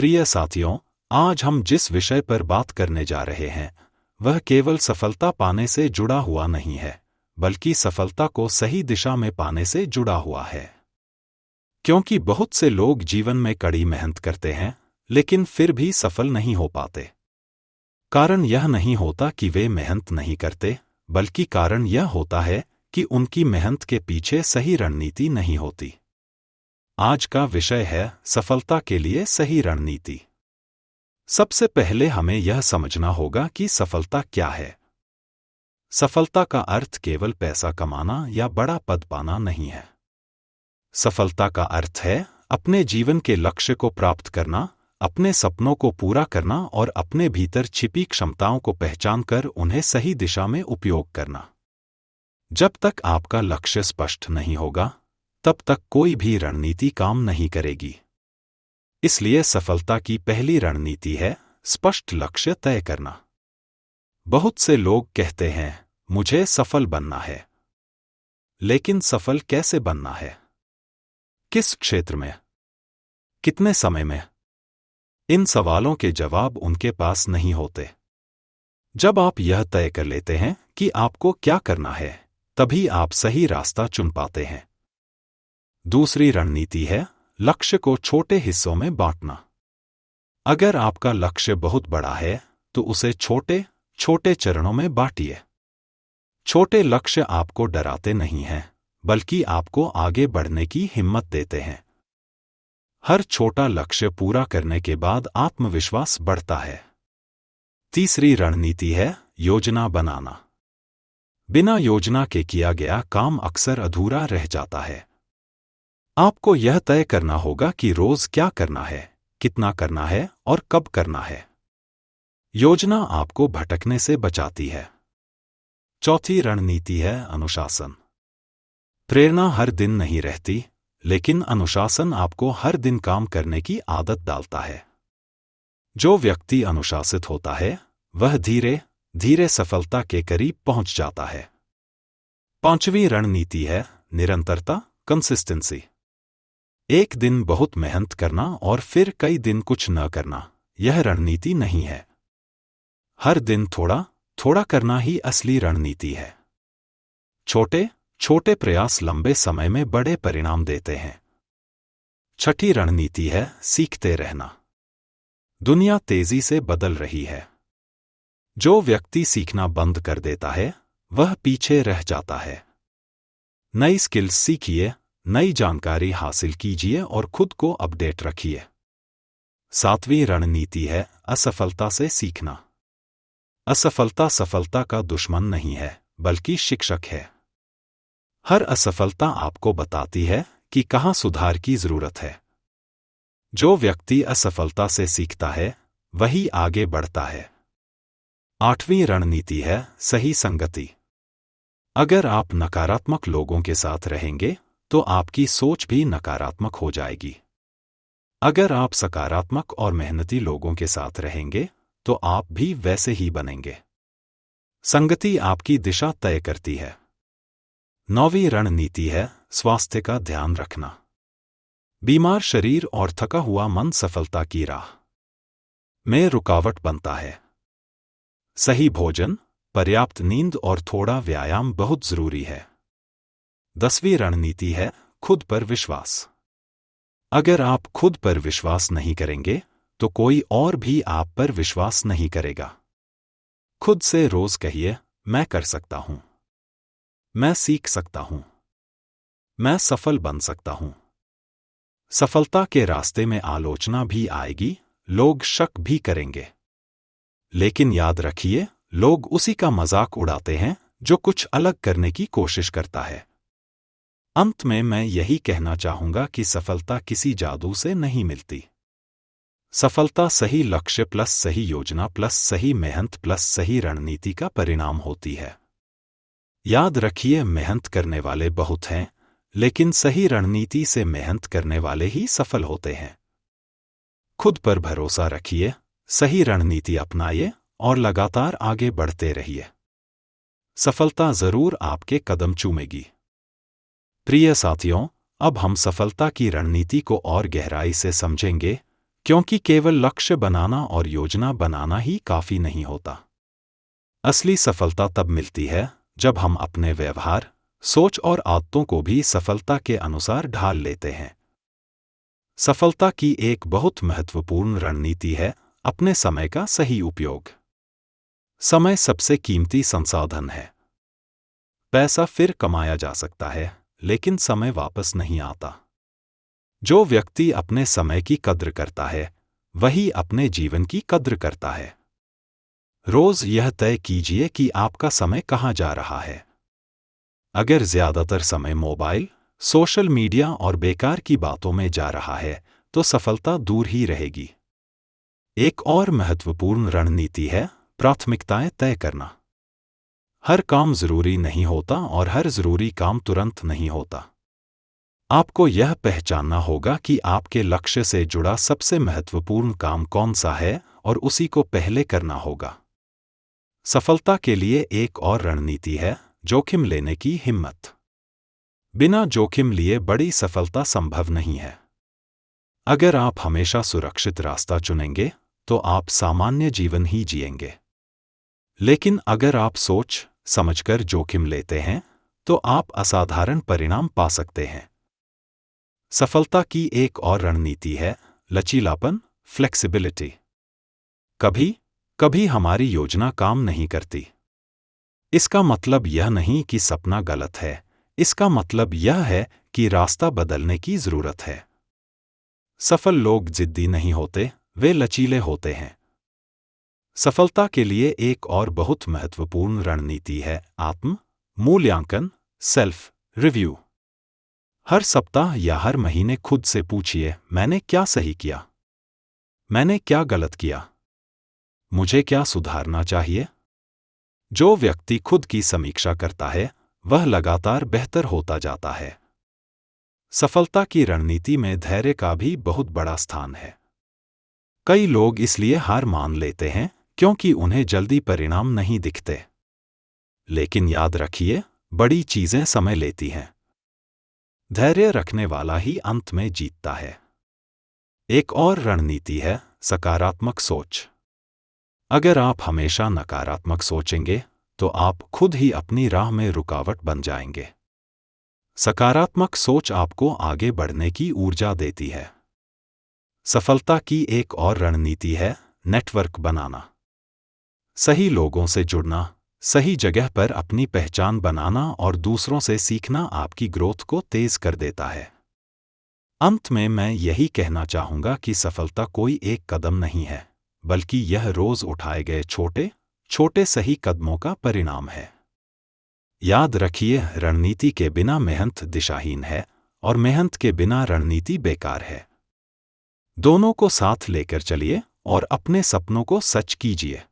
प्रिय साथियों, आज हम जिस विषय पर बात करने जा रहे हैं वह केवल सफलता पाने से जुड़ा हुआ नहीं है, बल्कि सफलता को सही दिशा में पाने से जुड़ा हुआ है। क्योंकि बहुत से लोग जीवन में कड़ी मेहनत करते हैं, लेकिन फिर भी सफल नहीं हो पाते। कारण यह नहीं होता कि वे मेहनत नहीं करते, बल्कि कारण यह होता है कि उनकी मेहनत के पीछे सही रणनीति नहीं होती। आज का विषय है सफलता के लिए सही रणनीति। सबसे पहले हमें यह समझना होगा कि सफलता क्या है। सफलता का अर्थ केवल पैसा कमाना या बड़ा पद पाना नहीं है। सफलता का अर्थ है अपने जीवन के लक्ष्य को प्राप्त करना, अपने सपनों को पूरा करना और अपने भीतर छिपी क्षमताओं को पहचानकर उन्हें सही दिशा में उपयोग करना। जब तक आपका लक्ष्य स्पष्ट नहीं होगा, तब तक कोई भी रणनीति काम नहीं करेगी। इसलिए सफलता की पहली रणनीति है स्पष्ट लक्ष्य तय करना। बहुत से लोग कहते हैं, मुझे सफल बनना है। लेकिन सफल कैसे बनना है? किस क्षेत्र में? कितने समय में? इन सवालों के जवाब उनके पास नहीं होते। जब आप यह तय कर लेते हैं कि आपको क्या करना है, तभी आप सही रास्ता चुन पाते हैं। दूसरी रणनीति है लक्ष्य को छोटे हिस्सों में बांटना। अगर आपका लक्ष्य बहुत बड़ा है, तो उसे छोटे छोटे चरणों में बांटिए। छोटे लक्ष्य आपको डराते नहीं हैं, बल्कि आपको आगे बढ़ने की हिम्मत देते हैं। हर छोटा लक्ष्य पूरा करने के बाद आत्मविश्वास बढ़ता है। तीसरी रणनीति है योजना बनाना। बिना योजना के किया गया काम अक्सर अधूरा रह जाता है। आपको यह तय करना होगा कि रोज क्या करना है, कितना करना है और कब करना है। योजना आपको भटकने से बचाती है। चौथी रणनीति है अनुशासन। प्रेरणा हर दिन नहीं रहती, लेकिन अनुशासन आपको हर दिन काम करने की आदत डालता है। जो व्यक्ति अनुशासित होता है, वह धीरे धीरे सफलता के करीब पहुंच जाता है। पांचवी रणनीति है निरंतरता, कंसिस्टेंसी। एक दिन बहुत मेहनत करना और फिर कई दिन कुछ न करना, यह रणनीति नहीं है। हर दिन थोड़ा थोड़ा करना ही असली रणनीति है। छोटे छोटे प्रयास लंबे समय में बड़े परिणाम देते हैं। छठी रणनीति है सीखते रहना। दुनिया तेजी से बदल रही है। जो व्यक्ति सीखना बंद कर देता है, वह पीछे रह जाता है। नई स्किल्स सीखिए, नई जानकारी हासिल कीजिए और खुद को अपडेट रखिए। सातवीं रणनीति है असफलता से सीखना। असफलता सफलता का दुश्मन नहीं है, बल्कि शिक्षक है। हर असफलता आपको बताती है कि कहाँ सुधार की जरूरत है। जो व्यक्ति असफलता से सीखता है, वही आगे बढ़ता है। आठवीं रणनीति है सही संगति। अगर आप नकारात्मक लोगों के साथ रहेंगे, तो आपकी सोच भी नकारात्मक हो जाएगी। अगर आप सकारात्मक और मेहनती लोगों के साथ रहेंगे, तो आप भी वैसे ही बनेंगे। संगति आपकी दिशा तय करती है। नौवीं रणनीति है स्वास्थ्य का ध्यान रखना। बीमार शरीर और थका हुआ मन सफलता की राह में रुकावट बनता है। सही भोजन, पर्याप्त नींद और थोड़ा व्यायाम बहुत जरूरी है। 10वीं रणनीति है खुद पर विश्वास। अगर आप खुद पर विश्वास नहीं करेंगे, तो कोई और भी आप पर विश्वास नहीं करेगा। खुद से रोज कहिए, मैं कर सकता हूं, मैं सीख सकता हूं, मैं सफल बन सकता हूं। सफलता के रास्ते में आलोचना भी आएगी, लोग शक भी करेंगे। लेकिन याद रखिए, लोग उसी का मजाक उड़ाते हैं जो कुछ अलग करने की कोशिश करता है। अंत में मैं यही कहना चाहूंगा कि सफलता किसी जादू से नहीं मिलती। सफलता सही लक्ष्य प्लस सही योजना प्लस सही मेहनत प्लस सही रणनीति का परिणाम होती है। याद रखिए, मेहनत करने वाले बहुत हैं, लेकिन सही रणनीति से मेहनत करने वाले ही सफल होते हैं। खुद पर भरोसा रखिए, सही रणनीति अपनाइए और लगातार आगे बढ़ते रहिए। सफलता जरूर आपके कदम चूमेगी। प्रिय साथियों, अब हम सफलता की रणनीति को और गहराई से समझेंगे, क्योंकि केवल लक्ष्य बनाना और योजना बनाना ही काफी नहीं होता। असली सफलता तब मिलती है जब हम अपने व्यवहार, सोच और आदतों को भी सफलता के अनुसार ढाल लेते हैं। सफलता की एक बहुत महत्वपूर्ण रणनीति है अपने समय का सही उपयोग। समय सबसे कीमती संसाधन है। पैसा फिर कमाया जा सकता है, लेकिन समय वापस नहीं आता। जो व्यक्ति अपने समय की कद्र करता है, वही अपने जीवन की कद्र करता है। रोज यह तय कीजिए कि आपका समय कहाँ जा रहा है। अगर ज्यादातर समय मोबाइल, सोशल मीडिया और बेकार की बातों में जा रहा है, तो सफलता दूर ही रहेगी। एक और महत्वपूर्ण रणनीति है प्राथमिकताएं तय करना। हर काम जरूरी नहीं होता और हर जरूरी काम तुरंत नहीं होता। आपको यह पहचानना होगा कि आपके लक्ष्य से जुड़ा सबसे महत्वपूर्ण काम कौन सा है और उसी को पहले करना होगा। सफलता के लिए एक और रणनीति है जोखिम लेने की हिम्मत। बिना जोखिम लिए बड़ी सफलता संभव नहीं है। अगर आप हमेशा सुरक्षित रास्ता चुनेंगे, तो आप सामान्य जीवन ही जिएंगे। लेकिन अगर आप सोच समझकर जोखिम लेते हैं, तो आप असाधारण परिणाम पा सकते हैं। सफलता की एक और रणनीति है लचीलापन, फ्लेक्सिबिलिटी। कभी कभी हमारी योजना काम नहीं करती। इसका मतलब यह नहीं कि सपना गलत है, इसका मतलब यह है कि रास्ता बदलने की जरूरत है। सफल लोग जिद्दी नहीं होते, वे लचीले होते हैं। सफलता के लिए एक और बहुत महत्वपूर्ण रणनीति है आत्म मूल्यांकन, सेल्फ रिव्यू। हर सप्ताह या हर महीने खुद से पूछिए, मैंने क्या सही किया, मैंने क्या गलत किया, मुझे क्या सुधारना चाहिए। जो व्यक्ति खुद की समीक्षा करता है, वह लगातार बेहतर होता जाता है। सफलता की रणनीति में धैर्य का भी बहुत बड़ा स्थान है। कई लोग इसलिए हार मान लेते हैं क्योंकि उन्हें जल्दी परिणाम नहीं दिखते। लेकिन याद रखिए, बड़ी चीजें समय लेती हैं। धैर्य रखने वाला ही अंत में जीतता है। एक और रणनीति है सकारात्मक सोच। अगर आप हमेशा नकारात्मक सोचेंगे, तो आप खुद ही अपनी राह में रुकावट बन जाएंगे। सकारात्मक सोच आपको आगे बढ़ने की ऊर्जा देती है। सफलता की एक और रणनीति है नेटवर्क बनाना। सही लोगों से जुड़ना, सही जगह पर अपनी पहचान बनाना और दूसरों से सीखना आपकी ग्रोथ को तेज कर देता है। अंत में मैं यही कहना चाहूंगा कि सफलता कोई एक कदम नहीं है, बल्कि यह रोज उठाए गए छोटे छोटे सही कदमों का परिणाम है। याद रखिए, रणनीति के बिना मेहनत दिशाहीन है और मेहनत के बिना रणनीति बेकार है। दोनों को साथ लेकर चलिए और अपने सपनों को सच कीजिए।